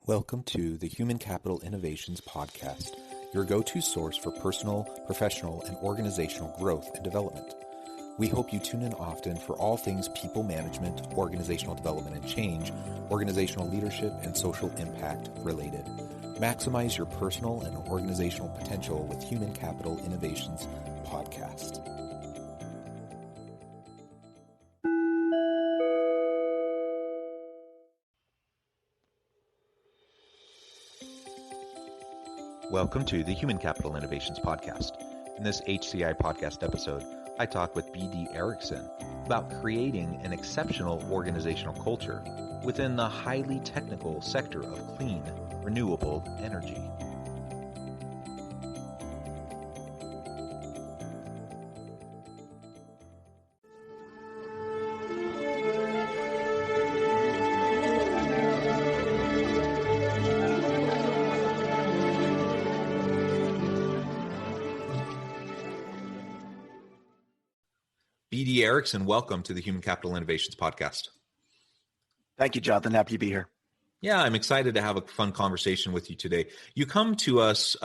Welcome to the Human Capital Innovations Podcast, your go-to source for personal, professional, and organizational growth and development. We hope you tune in often for all things people management, organizational development and change, organizational leadership, and social impact related. Maximize your personal and organizational potential with Human Capital Innovations Podcast. Welcome to the Human Capital Innovations Podcast. In this HCI podcast episode, I talk with BD Erickson about creating an exceptional organizational culture within the highly technical sector of clean, renewable energy. BD Erickson, welcome to the Human Capital Innovations Podcast. Thank you, Jonathan. Happy to be here. Yeah, I'm excited to have a fun conversation with you today. You come to us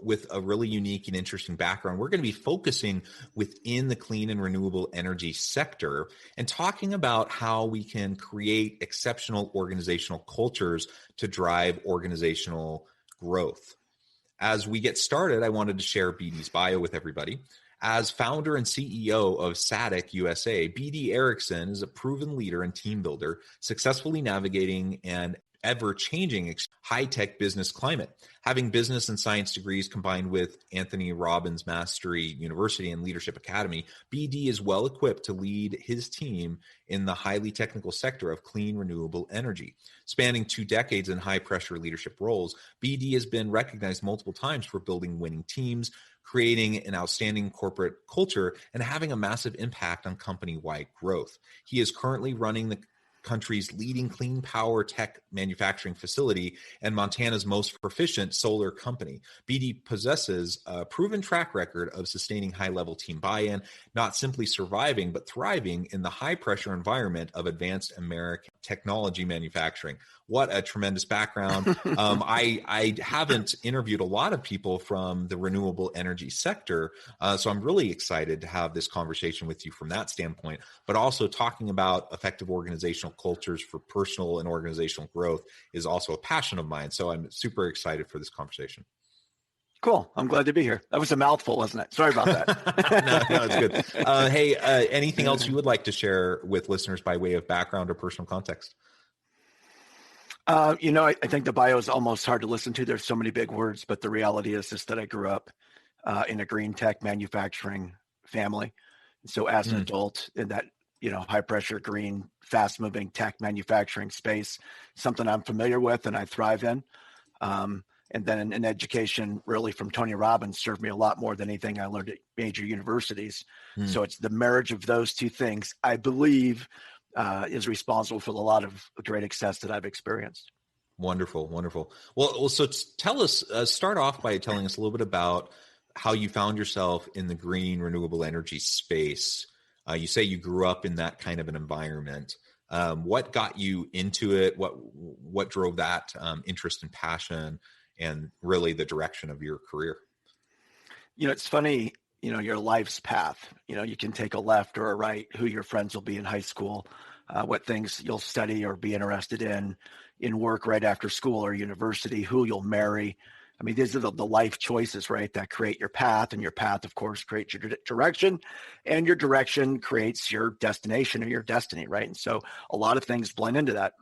with a really unique and interesting background. We're going to be focusing within the clean and renewable energy sector and talking about how we can create exceptional organizational cultures to drive organizational growth. As we get started, I wanted to share BD's bio with everybody. As founder and CEO of SADC USA, BD Erickson is a proven leader and team builder, successfully navigating an ever-changing high-tech business climate. Having business and science degrees combined with Anthony Robbins Mastery University and Leadership Academy, BD is well equipped to lead his team in the highly technical sector of clean, renewable energy. Spanning 2 decades in high-pressure leadership roles, BD has been recognized multiple times for building winning teams, creating an outstanding corporate culture, and having a massive impact on company-wide growth. He is currently running the country's leading clean power tech manufacturing facility and Montana's most proficient solar company. BD possesses a proven track record of sustaining high-level team buy-in, not simply surviving, but thriving in the high-pressure environment of advanced American technology manufacturing. What a tremendous background. I haven't interviewed a lot of people from the renewable energy sector, so I'm really excited to have this conversation with you from that standpoint, but also talking about effective organizational cultures for personal and organizational growth is also a passion of mine. So I'm super excited for this conversation. Cool. I'm glad to be here. That was a mouthful, wasn't it? Sorry about that. No, it's good. Hey, anything else you would like to share with listeners by way of background or personal context? I think the bio is almost hard to listen to. There's so many big words, but the reality is just that I grew up in a green tech manufacturing family. And so as an adult in that, high pressure, green, fast moving tech manufacturing space, something I'm familiar with and I thrive in. And then in education, really from Tony Robbins served me a lot more than anything I learned at major universities. So it's the marriage of those two things, I believe, is responsible for a lot of great success that I've experienced. Wonderful, wonderful. Well, so tell us, start off by telling us a little bit about how you found yourself in the green renewable energy space. You say you grew up in that kind of an environment. What got you into it? What drove that interest and passion and really the direction of your career? It's funny, your life's path, you can take a left or a right, who your friends will be in high school, what things you'll study or be interested in work right after school or university, who you'll marry. I mean, these are the life choices, right, that create your path, and your path, of course, creates your direction, and your direction creates your destination or your destiny, right? And so a lot of things blend into that.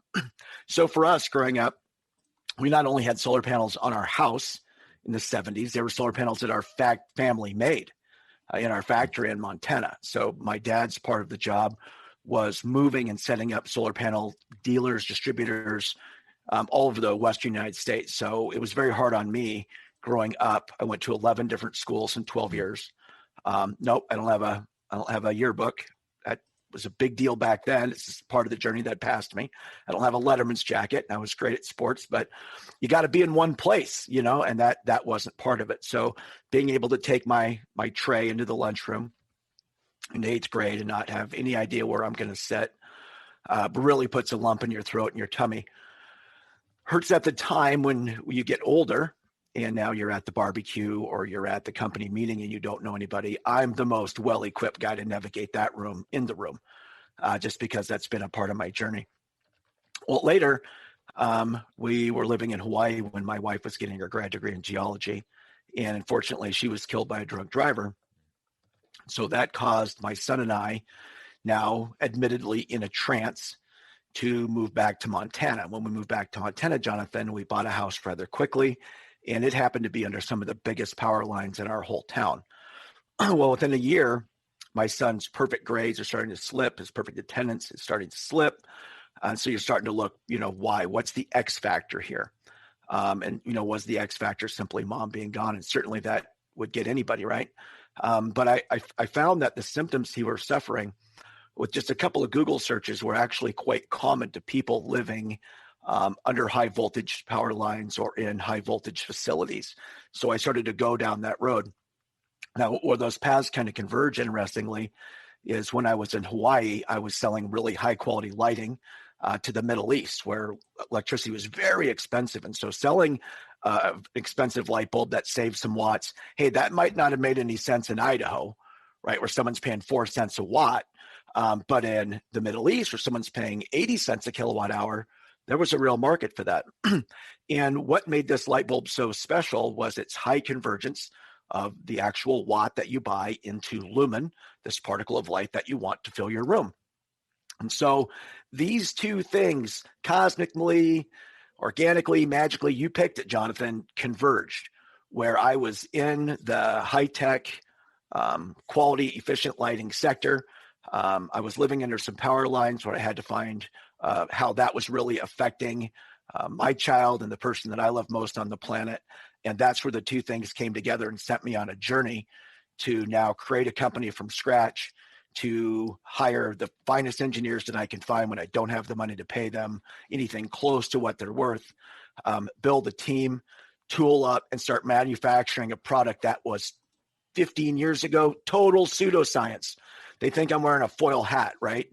So for us growing up, we not only had solar panels on our house in the 70s, there were solar panels that our family made in our factory in Montana. So my dad's part of the job was moving and setting up solar panel dealers, distributors, all over the Western United States. So it was very hard on me growing up. I went to 11 different schools in 12 years. Nope, I don't have a yearbook. That was a big deal back then. It's just part of the journey that passed me. I don't have a Letterman's jacket. I was great at sports, but you got to be in one place, and that wasn't part of it. So being able to take my tray into the lunchroom in 8th grade and not have any idea where I'm going to sit really puts a lump in your throat and your tummy. Hurts at the time when you get older and now you're at the barbecue or you're at the company meeting and you don't know anybody. I'm the most well-equipped guy to navigate that room in the room, just because that's been a part of my journey. Well, later, we were living in Hawaii when my wife was getting her grad degree in geology. And unfortunately, she was killed by a drunk driver. So that caused my son and I, now admittedly in a trance, to move back to Montana. When we moved back to Montana, Jonathan, we bought a house rather quickly, and it happened to be under some of the biggest power lines in our whole town. Well, within a year, my son's perfect grades are starting to slip. His perfect attendance is starting to slip. So you're starting to look, why? What's the X factor here? And was the X factor simply mom being gone? And certainly that would get anybody, right? But I found that the symptoms he was suffering with just a couple of Google searches were actually quite common to people living under high voltage power lines or in high voltage facilities. So I started to go down that road. Now, where those paths kind of converge, interestingly, is when I was in Hawaii, I was selling really high quality lighting to the Middle East, where electricity was very expensive. And so selling an expensive light bulb that saves some watts, hey, that might not have made any sense in Idaho, right, where someone's paying 4 cents a watt. But in the Middle East, where someone's paying 80 cents a kilowatt hour, there was a real market for that. And what made this light bulb so special was its high convergence of the actual watt that you buy into lumen, this particle of light that you want to fill your room. And so these two things, cosmically, organically, magically, you picked it, Jonathan, converged, where I was in the high-tech, quality, efficient lighting sector. I was living under some power lines where I had to find how that was really affecting my child and the person that I love most on the planet. And that's where the two things came together and sent me on a journey to now create a company from scratch, to hire the finest engineers that I can find when I don't have the money to pay them anything close to what they're worth, build a team, tool up, and start manufacturing a product that was 15 years ago, total pseudoscience. They think I'm wearing a foil hat, right?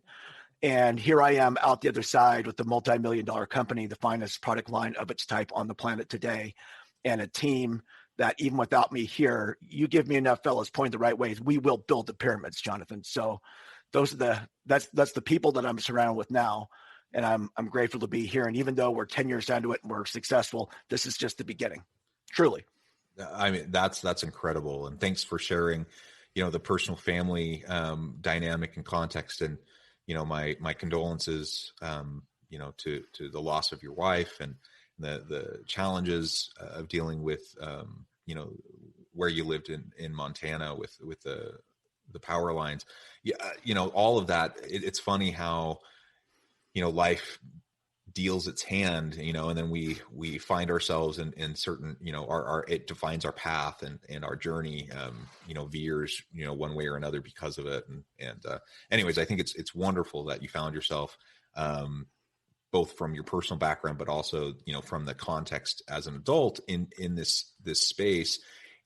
And here I am out the other side with the multi-million-dollar company, the finest product line of its type on the planet today, and a team that even without me here, you give me enough fellas pointed the right ways, we will build the pyramids, Jonathan. So those are that's the people that I'm surrounded with now. And I'm grateful to be here. And even though we're 10 years into it and we're successful, this is just the beginning. Truly. I mean, that's incredible. And thanks for sharing, the personal family dynamic and context. And, my condolences, to the loss of your wife and the challenges of dealing with, where you lived in Montana with the power lines. Yeah, all of that. It's funny how, life deals its hand, and then we find ourselves in certain, our it defines our path and our journey, veers, one way or another because of it. And anyways, I think it's wonderful that you found yourself, both from your personal background, but also, from the context as an adult in this space,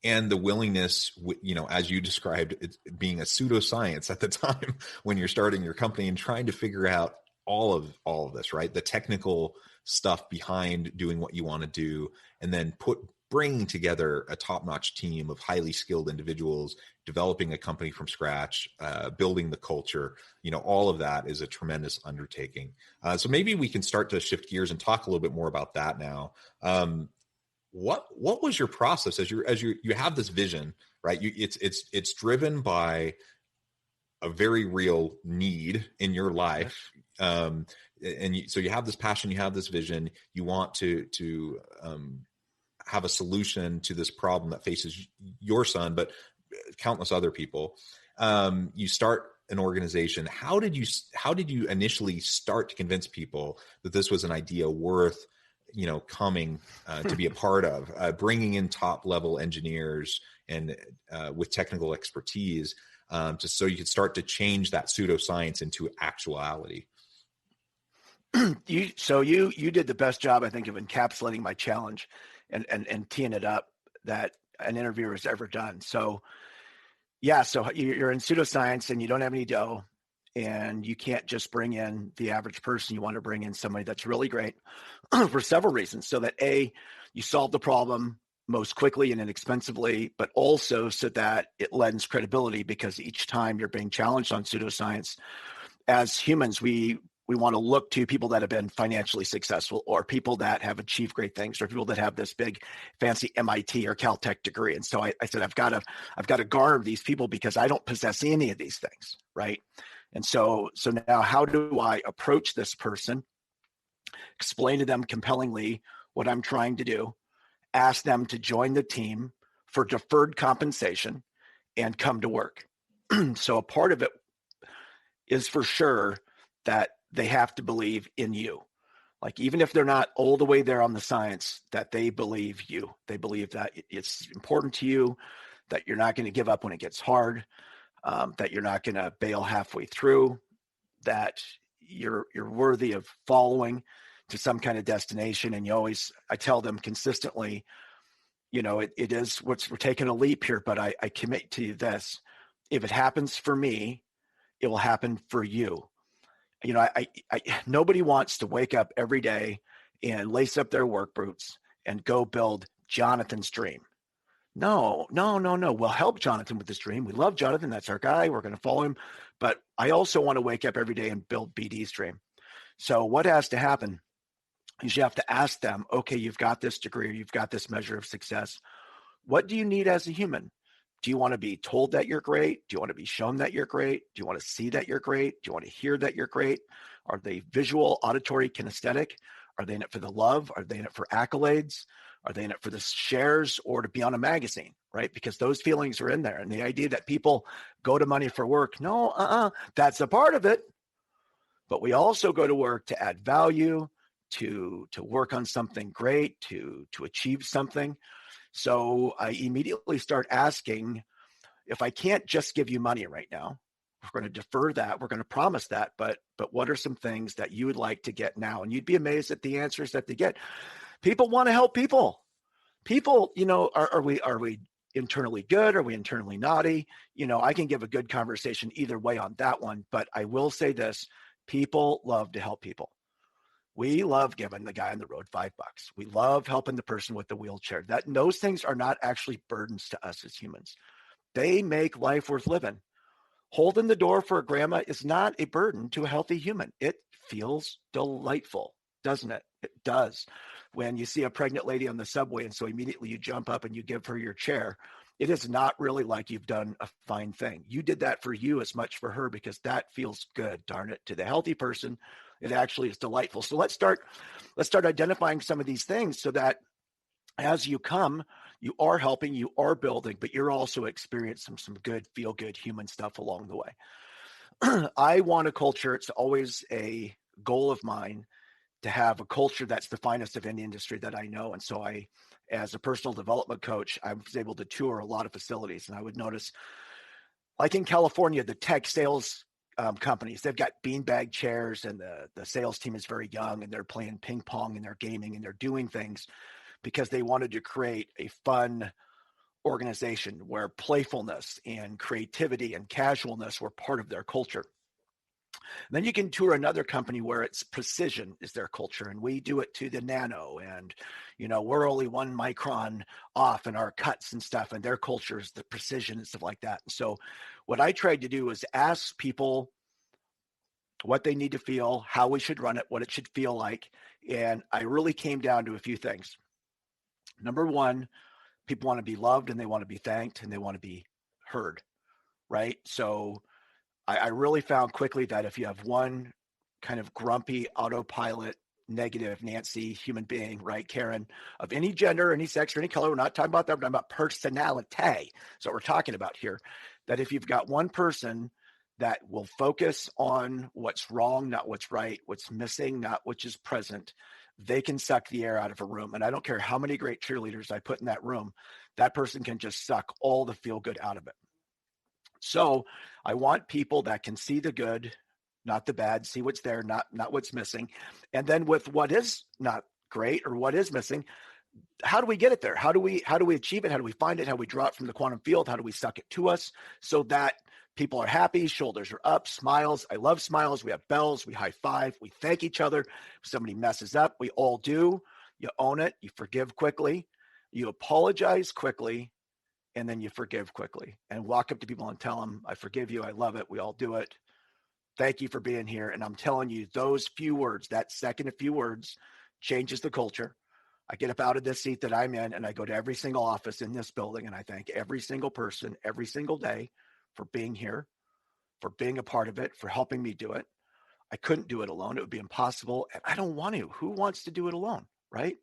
and the willingness, as you described, it being a pseudoscience at the time when you're starting your company and trying to figure out all of this, right? The technical stuff behind doing what you want to do, and then bringing together a top-notch team of highly skilled individuals, developing a company from scratch, building the culture, all of that is a tremendous undertaking. So maybe we can start to shift gears and talk a little bit more about that now. What was your process as you have this vision, right? It's driven by a very real need in your life. So you have this passion, you have this vision, you want to have a solution to this problem that faces your son, but countless other people. You start an organization. How did you initially start to convince people that this was an idea worth, coming to be a part of, bringing in top level engineers and with technical expertise, just so you could start to change that pseudoscience into actuality? You did the best job, I think, of encapsulating my challenge and teeing it up that an interviewer has ever done. So yeah, so you're in pseudoscience and you don't have any dough, And you can't just bring in the average person. You want to bring in somebody that's really great for several reasons. So that A, you solve the problem most quickly and inexpensively, but also so that it lends credibility, because each time you're being challenged on pseudoscience, as humans, we want to look to people that have been financially successful, or people that have achieved great things, or people that have this big fancy MIT or Caltech degree. And so I said, I've got to garner these people because I don't possess any of these things, right? And so now, how do I approach this person, explain to them compellingly what I'm trying to do, ask them to join the team for deferred compensation and come to work? So a part of it is for sure that they have to believe in you. Like, even if they're not all the way there on the science, that they believe you. They believe that it's important to you, that you're not going to give up when it gets hard, that you're not going to bail halfway through, that you're worthy of following to some kind of destination. And I tell them consistently, it is we're taking a leap here, but I commit to you this: if it happens for me, it will happen for you. Nobody wants to wake up every day and lace up their work boots and go build Jonathan's dream. No. We'll help Jonathan with this dream. We love Jonathan. That's our guy. We're going to follow him. But I also want to wake up every day and build BD's dream. So what has to happen is you have to ask them, okay, you've got this degree, or you've got this measure of success. What do you need as a human? Do you want to be told that you're great? Do you want to be shown that you're great? Do you want to see that you're great? Do you want to hear that you're great? Are they visual, auditory, kinesthetic? Are they in it for the love? Are they in it for accolades? Are they in it for the shares, or to be on a magazine, right? Because those feelings are in there. And the idea that people go to money for work, no, that's a part of it. But we also go to work to add value, to work on something great, to achieve something. So I immediately start asking, if I can't just give you money right now, we're going to defer that. We're going to promise that. But what are some things that you would like to get now? And you'd be amazed at the answers that they get. People want to help people. People, are we internally good? Are we internally naughty? I can give a good conversation either way on that one. But I will say this: people love to help people. We love giving the guy on the road $5. We love helping the person with the wheelchair. Those things are not actually burdens to us as humans. They make life worth living. Holding the door for a grandma is not a burden to a healthy human. It feels delightful, doesn't it? It does. When you see a pregnant lady on the subway, and so immediately you jump up and you give her your chair, it is not really like you've done a fine thing. You did that for you as much for her, because that feels good, darn it. To the healthy person, it actually is delightful. So let's start identifying some of these things, so that as you come, you are helping, you are building, but you're also experiencing some good, feel good human stuff along the way. I want a culture. It's always a goal of mine to have a culture that's the finest of any industry that I know. And so as a personal development coach, I was able to tour a lot of facilities, and I would notice, like in California, the tech sales companies, they've got beanbag chairs, and the sales team is very young, and they're playing ping pong, and they're gaming, and they're doing things because they wanted to create a fun organization where playfulness and creativity and casualness were part of their culture. And then you can tour another company where it's precision is their culture, and we do it to the nano, and we're only 1 micron off in our cuts and stuff, and their culture is the precision and stuff like that. And so what I tried to do is ask people what they need to feel, how we should run it, what it should feel like. And I really came down to a few things. Number one, people want to be loved, and they want to be thanked, and they want to be heard, right? So I really found quickly that if you have one kind of grumpy, autopilot, negative Nancy human being, right, Karen, of any gender, any sex, or any color, we're not talking about that, we're talking about personality. So what we're talking about here, that if you've got one person that will focus on what's wrong, not what's right, what's missing, not which is present, they can suck the air out of a room. And I don't care how many great cheerleaders I put in that room, that person can just suck all the feel good out of it. So I want people that can see the good, not the bad, see what's there, not what's missing. And then with what is not great or what is missing, how do we get it there? How do we achieve it? How do we find it? How do we draw it from the quantum field? How do we suck it to us so that People are happy, shoulders are up, smiles. I love smiles. We have bells, we high five, we thank each other. If somebody messes up, we all do. You own it, you forgive quickly, you apologize quickly, and then you forgive quickly. And walk up to people and tell them, I forgive you, I love it, we all do it. Thank you for being here. And I'm telling you, those few words, that second few words changes the culture. I get up out of this seat that I'm in and I go to every single office in this building and I thank every single person every single day for being here, for being a part of it, for helping me do it. I couldn't do it alone. It would be impossible. And I don't want to. Who wants to do it alone? Right.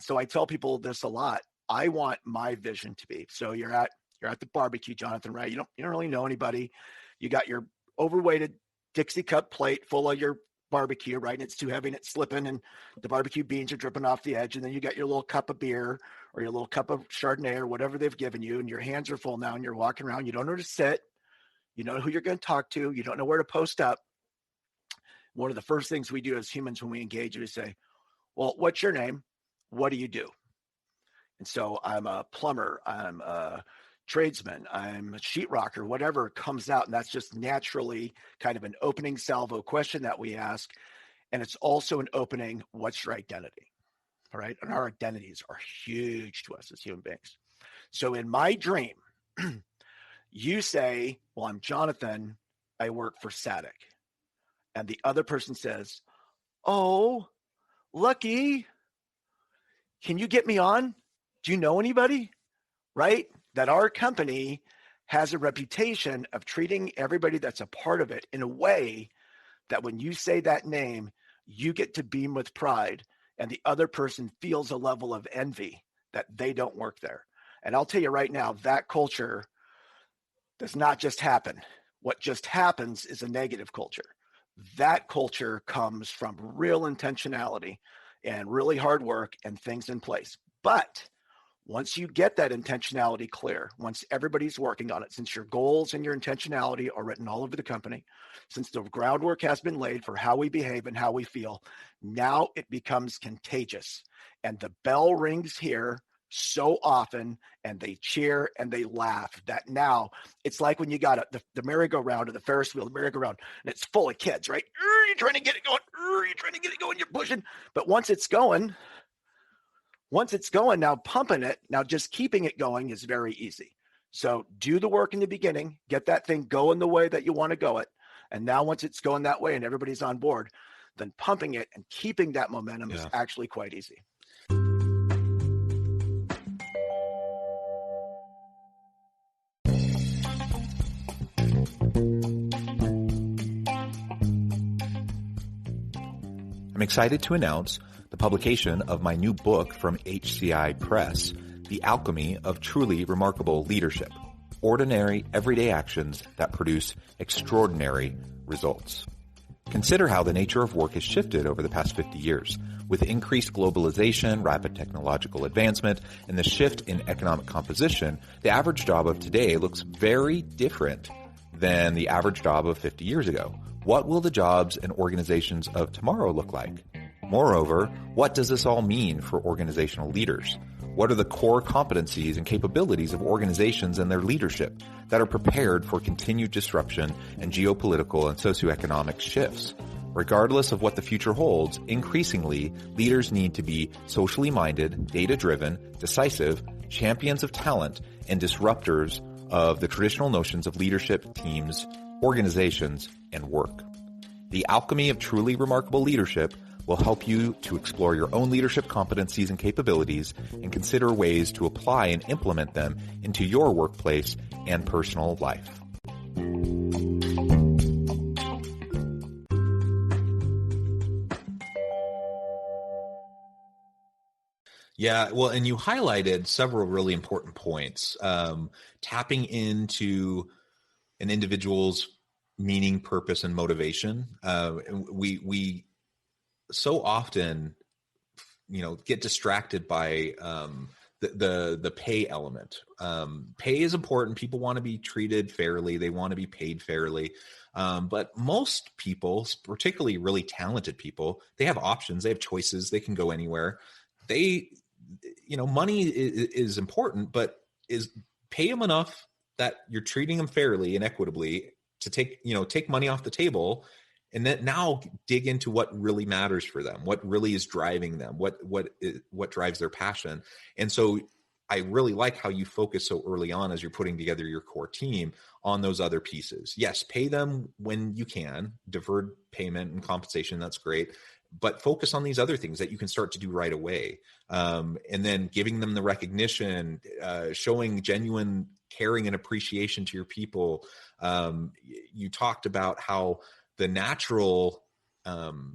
So I tell people this a lot. I want my vision to be. So you're at the barbecue, Jonathan, right? You don't really know anybody. You got your overweighted Dixie cup plate full of your barbecue, right? And it's too heavy and it's slipping and the barbecue beans are dripping off the edge. And then you got your little cup of beer or your little cup of Chardonnay or whatever they've given you. And your hands are full now and you're walking around. You don't know where to sit. You don't know who you're going to talk to. You don't know where to post up. One of the first things we do as humans when we engage is say, well, what's your name? What do you do? And so I'm a plumber. I'm a tradesman. I'm a sheetrocker, whatever comes out. And that's just naturally kind of an opening salvo question that we ask. And it's also an opening, what's your identity? All right. And our identities are huge to us as human beings. So in my dream, you say, well, I'm Jonathan. I work for SADC. And the other person says, oh, Lucky, can you get me on? Do you know anybody? Right? That our company has a reputation of treating everybody that's a part of it in a way that when you say that name, you get to beam with pride and the other person feels a level of envy that they don't work there. And I'll tell you right now, that culture does not just happen. What just happens is a negative culture. That culture comes from real intentionality and really hard work and things in place. But once you get that intentionality clear, once everybody's working on it, since your goals and your intentionality are written all over the company, since the groundwork has been laid for how we behave and how we feel, now it becomes contagious. And the bell rings here so often and they cheer and they laugh that now it's like when you got the merry-go-round or the Ferris wheel, the merry-go-round, and it's full of kids, right? You're trying to get it going. You're trying to get it going. You're pushing. But once it's going, now pumping it, now just keeping it going is very easy. So do the work in the beginning, get that thing going the way that you want to go it. And now once it's going that way and everybody's on board, then pumping it and keeping that momentum is actually quite easy. I'm excited to announce the publication of my new book from HCI Press, The Alchemy of Truly Remarkable Leadership, Ordinary Everyday Actions that Produce Extraordinary Results. Consider how the nature of work has shifted over the past 50 years. With increased globalization, rapid technological advancement, and the shift in economic composition, the average job of today looks very different than the average job of 50 years ago. What will the jobs and organizations of tomorrow look like? Moreover, what does this all mean for organizational leaders? What are the core competencies and capabilities of organizations and their leadership that are prepared for continued disruption and geopolitical and socioeconomic shifts? Regardless of what the future holds, increasingly, leaders need to be socially minded, data-driven, decisive, champions of talent, and disruptors of the traditional notions of leadership, teams, organizations, and work. The Alchemy of Truly Remarkable Leadership will help you to explore your own leadership competencies and capabilities and consider ways to apply and implement them into your workplace and personal life. Yeah, well, and you highlighted several really important points. Tapping into an individual's meaning, purpose, and motivation. We so often, get distracted by the pay element. Pay is important. People want to be treated fairly. They want to be paid fairly. But most people, particularly really talented people, they have options. They have choices. They can go anywhere. Money is important, but pay them enough that you're treating them fairly and equitably, to take money off the table, and then now dig into what really matters for them, what really is driving them, what drives their passion. And so I really like how you focus so early on as you're putting together your core team on those other pieces. Yes, pay them when you can, deferred payment and compensation, that's great, but focus on these other things that you can start to do right away. And then giving them the recognition, showing genuine caring and appreciation to your people. You talked about how the natural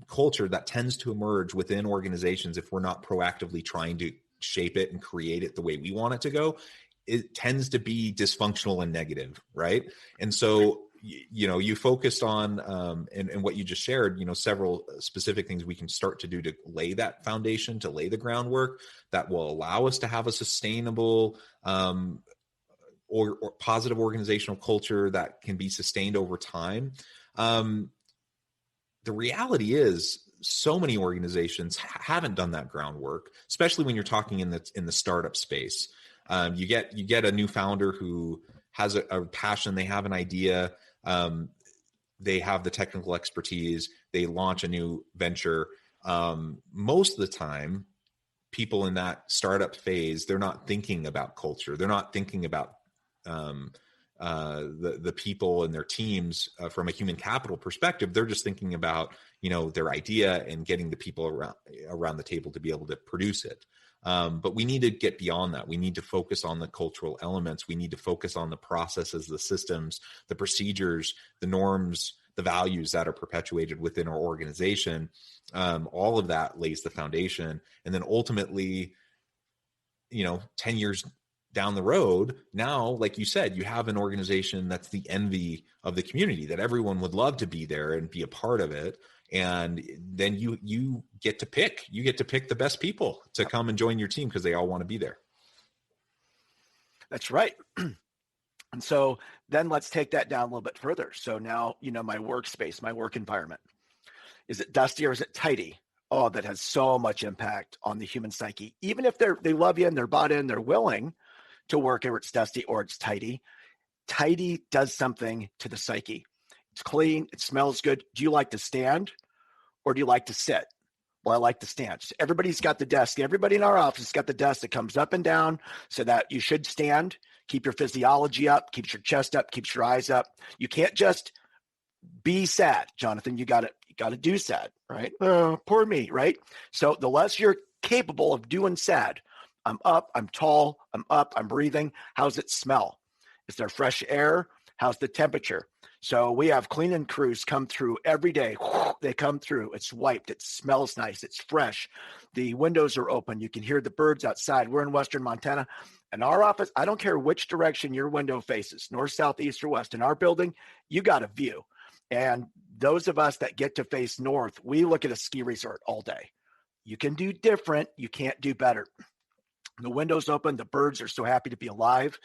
culture that tends to emerge within organizations, if we're not proactively trying to shape it and create it the way we want it to go, it tends to be dysfunctional and negative, right? And so you focused on and what you just shared, several specific things we can start to do to lay that foundation, to lay the groundwork that will allow us to have a sustainable or positive organizational culture that can be sustained over time. The reality is, so many organizations haven't done that groundwork, especially when you're talking in the startup space. You get a new founder who has a passion, they have an idea, they have the technical expertise, they launch a new venture. Most of the time, people in that startup phase, they're not thinking about culture. They're not thinking about the people and their teams from a human capital perspective. They're just thinking about their idea and getting the people around the table to be able to produce it. But we need to get beyond that. We need to focus on the cultural elements. We need to focus on the processes, the systems, the procedures, the norms, the values that are perpetuated within our organization. All of that lays the foundation. And then ultimately, 10 years down the road, now, like you said, you have an organization that's the envy of the community, that everyone would love to be there and be a part of it. And then you get to pick the best people to come and join your team because they all want to be there. That's right. And so then let's take that down a little bit further. So now, my workspace, my work environment, is it dusty or is it tidy? Oh, that has so much impact on the human psyche. Even if they love you and they're bought in, they're willing to work, or it's dusty or it's tidy. Tidy does something to the psyche. It's clean. It smells good. Do you like to stand or do you like to sit? Well, I like to stand. So everybody's got the desk. Everybody in our office has got the desk that comes up and down so that you should stand, keep your physiology up, keeps your chest up, keeps your eyes up. You can't just be sad, Jonathan. You got to do sad, right? Oh, poor me, right? So the less you're capable of doing sad, I'm up, I'm tall, I'm up, I'm breathing. How's it smell? Is there fresh air? How's the temperature? So we have cleaning crews come through every day. They come through. It's wiped. It smells nice. It's fresh. The windows are open. You can hear the birds outside. We're in Western Montana. In our office, I don't care which direction your window faces, north, south, east, or west. In our building, you got a view. And those of us that get to face north, we look at a ski resort all day. You can do different. You can't do better. The window's open. The birds are so happy to be alive.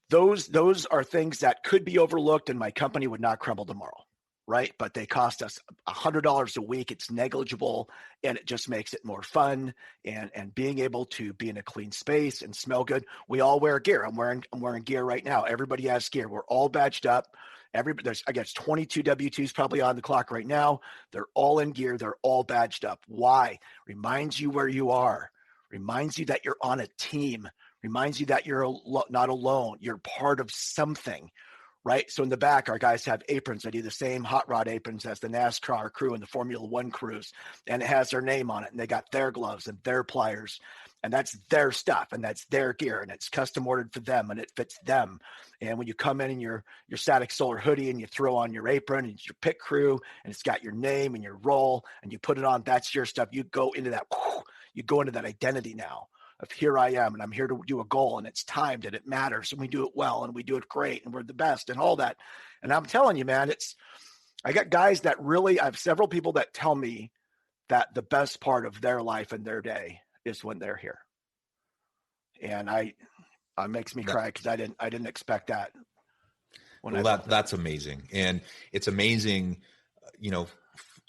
Those are things that could be overlooked and my company would not crumble tomorrow, right? But they cost us $100 a week. It's negligible and it just makes it more fun. And being able to be in a clean space and smell good. We all wear gear. I'm wearing gear right now. Everybody has gear. We're all badged up. I guess 22 W2s probably on the clock right now. They're all in gear. They're all badged up. Why? Reminds you where you are. Reminds you that you're on a team. Reminds you that you're not alone. You're part of something, right? So in the back, our guys have aprons. I do the same hot rod aprons as the NASCAR crew and the Formula One crews, and it has their name on it. And they got their gloves and their pliers, and that's their stuff, and that's their gear, and it's custom ordered for them, and it fits them. And when you come in your static solar hoodie and you throw on your apron and it's your pit crew, and it's got your name and your role, and you put it on, that's your stuff. You go into that identity now of here I am, and I'm here to do a goal, and it's timed, and it matters, and we do it well, and we do it great, and we're the best, and all that. And I'm telling you, man, I got guys that really, I have several people that tell me that the best part of their life and their day is when they're here. And it makes me cry because I didn't expect that. That's amazing. And it's amazing,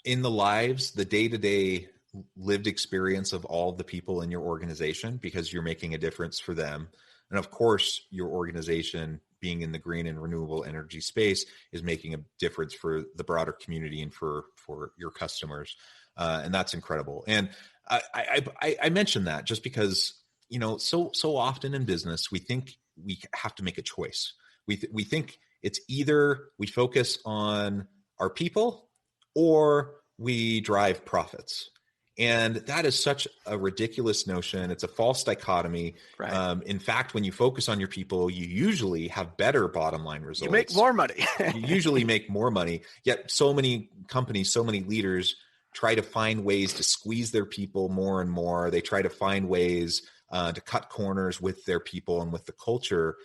in the lives, the day-to-day lived experience of all of the people in your organization, because you're making a difference for them. And of course, your organization being in the green and renewable energy space is making a difference for the broader community and for your customers. And that's incredible. And I mentioned that just because, so often in business, we think we have to make a choice. We think it's either we focus on our people or we drive profits. And that is such a ridiculous notion. It's a false dichotomy. Right. In fact, when you focus on your people, you usually have better bottom line results. You make more money. You usually make more money. Yet so many companies, so many leaders try to find ways to squeeze their people more and more. They try to find ways to cut corners with their people and with the culture.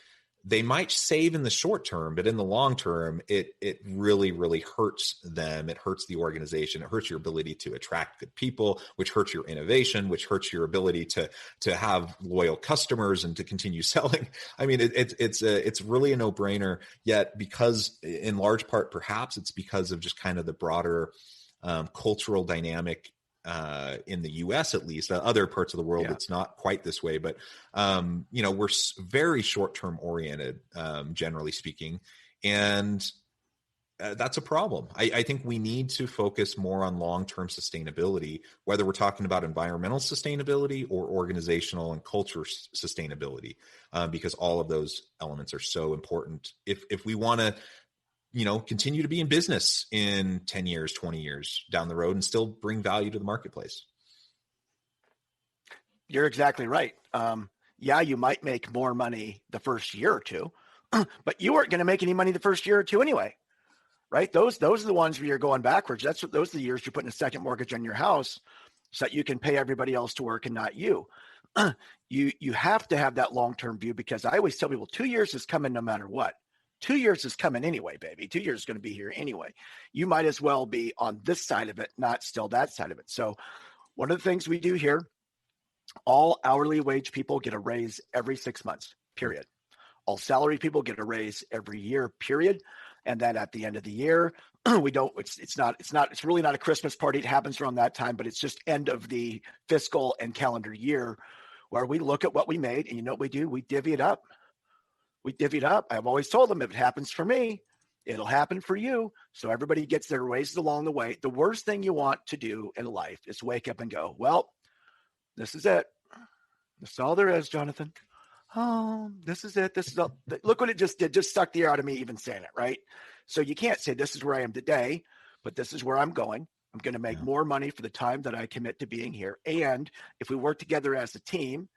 They might save in the short term, but in the long term, it really, really hurts them. It hurts the organization. It hurts your ability to attract good people, which hurts your innovation, which hurts your ability to have loyal customers and to continue selling. I mean, it's really a no-brainer. Yet, because in large part, perhaps it's because of just kind of the broader cultural dynamic in the US, at least. Other parts of the world, it's not quite this way, but we're very short-term oriented, generally speaking, and that's a problem. I think we need to focus more on long-term sustainability, whether we're talking about environmental sustainability or organizational and culture sustainability, because all of those elements are so important if we want to continue to be in business in 10 years, 20 years down the road and still bring value to the marketplace. You're exactly right. Yeah, you might make more money the first year or two, but you weren't going to make any money the first year or two anyway, right? Those are the ones where you're going backwards. Those are the years you're putting a second mortgage on your house so that you can pay everybody else to work and not you. You have to have that long-term view, because I always tell people 2 years is coming no matter what. 2 years is coming anyway, baby. 2 years is going to be here anyway. You might as well be on this side of it, not still that side of it. So one of the things we do here, all hourly wage people get a raise every 6 months, period. All salary people get a raise every year, period. And then at the end of the year, it's really not a Christmas party. It happens around that time, but it's just end of the fiscal and calendar year where we look at what we made, and you know what we do? We divvy it up. I've always told them, if it happens for me, it'll happen for you. So everybody gets their raises along the way. The worst thing you want to do in life is wake up and go, well, this is it. This is all there is, Jonathan. Oh, this is it. This is all. Look what it just did. Just sucked the air out of me even saying it, right? So you can't say this is where I am today, but this is where I'm going. I'm going to make more money for the time that I commit to being here. And if we work together as a team,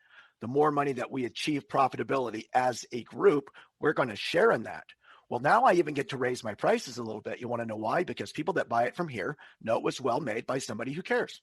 the more money that we achieve profitability as a group, we're going to share in that. Well, now I even get to raise my prices a little bit. You want to know why? Because people that buy it from here know it was well made by somebody who cares,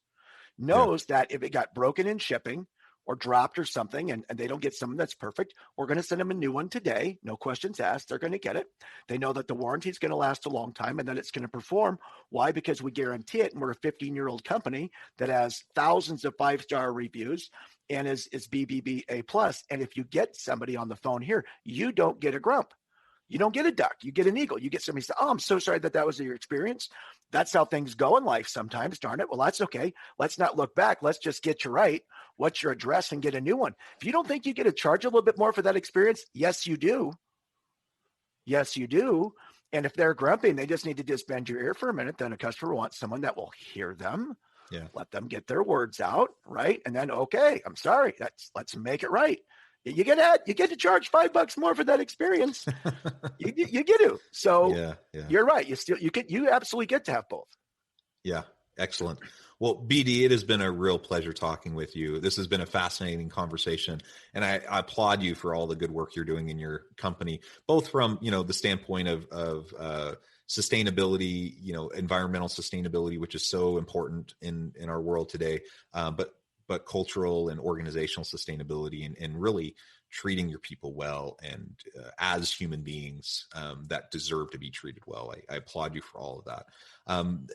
knows that if it got broken in shipping or dropped or something, and they don't get something that's perfect, we're going to send them a new one today. No questions asked. They're going to get it. They know that the warranty is going to last a long time and that it's going to perform. Why? Because we guarantee it. And we're a 15-year-old company that has thousands of 5-star reviews and is BBB A+. And if you get somebody on the phone here, you don't get a grump. You don't get a duck. You get an eagle. You get somebody say, oh, I'm so sorry that was your experience. That's how things go in life sometimes, darn it. Well, that's okay. Let's not look back. Let's just get you right. What's your address and get a new one. If you don't think you get to charge a little bit more for that experience, yes, you do. Yes, you do. And if they're grumpy and they just need to just bend your ear for a minute, then a customer wants someone that will hear them, let them get their words out, right? And then, okay, I'm sorry. Let's make it right. You get to charge $5 more for that experience. you get to. So you're right. You absolutely get to have both. Yeah. Excellent. Well, BD, it has been a real pleasure talking with you. This has been a fascinating conversation, and I applaud you for all the good work you're doing in your company, both from, the standpoint of sustainability, environmental sustainability, which is so important in our world today, but cultural and organizational sustainability, and really treating your people well and as human beings that deserve to be treated well. I applaud you for all of that.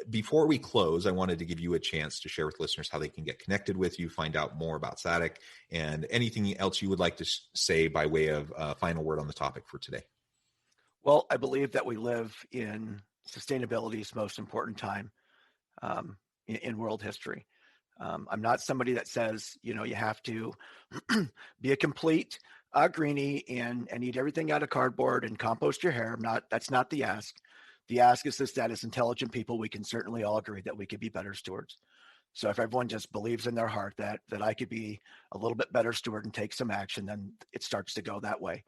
Before we close, I wanted to give you a chance to share with listeners how they can get connected with you, find out more about SATIC, and anything else you would like to say by way of final word on the topic for today. Well, I believe that we live in sustainability's most important time in world history. I'm not somebody that says, you have to be a complete greenie and eat everything out of cardboard and compost your hair. That's not the ask. The ask is this, that as intelligent people, we can certainly all agree that we could be better stewards. So if everyone just believes in their heart that I could be a little bit better steward and take some action, then it starts to go that way.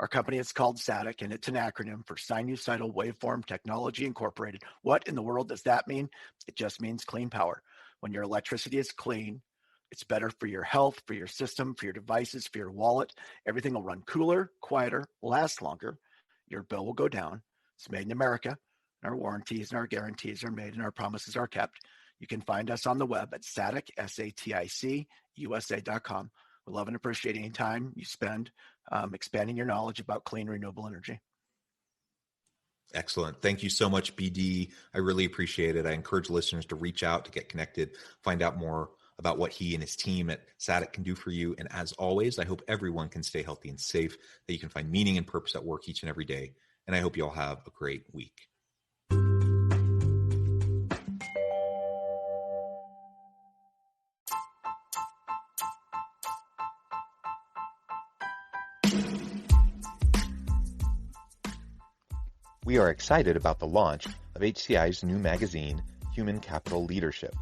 Our company is called SATIC, and it's an acronym for Sinusoidal Waveform Technology Incorporated. What in the world does that mean? It just means clean power. When your electricity is clean, it's better for your health, for your system, for your devices, for your wallet. Everything will run cooler, quieter, last longer. Your bill will go down. It's made in America. Our warranties and our guarantees are made and our promises are kept. You can find us on the web at SATIC, SATIC, USA.com. We love and appreciate any time you spend expanding your knowledge about clean, renewable energy. Excellent. Thank you so much, BD. I really appreciate it. I encourage listeners to reach out, to get connected, find out more about what he and his team at SATIC can do for you. And as always, I hope everyone can stay healthy and safe, that you can find meaning and purpose at work each and every day. And I hope you all have a great week. We are excited about the launch of HCI's new magazine, Human Capital Leadership.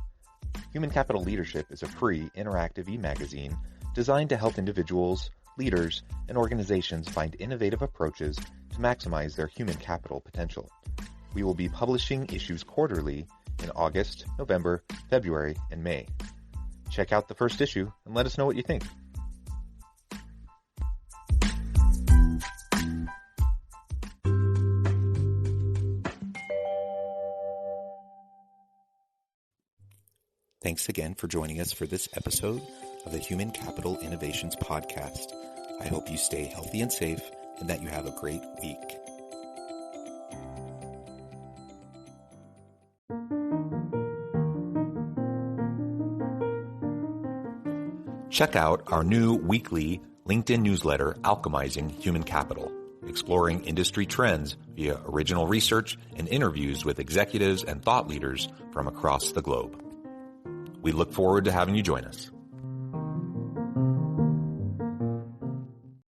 Human Capital Leadership is a free, interactive e-magazine designed to help individuals, leaders, and organizations find innovative approaches to maximize their human capital potential. We will be publishing issues quarterly in August, November, February, and May. Check out the first issue and let us know what you think. Thanks again for joining us for this episode of the Human Capital Innovations Podcast. I hope you stay healthy and safe and that you have a great week. Check out our new weekly LinkedIn newsletter, Alchemizing Human Capital, exploring industry trends via original research and interviews with executives and thought leaders from across the globe. We look forward to having you join us.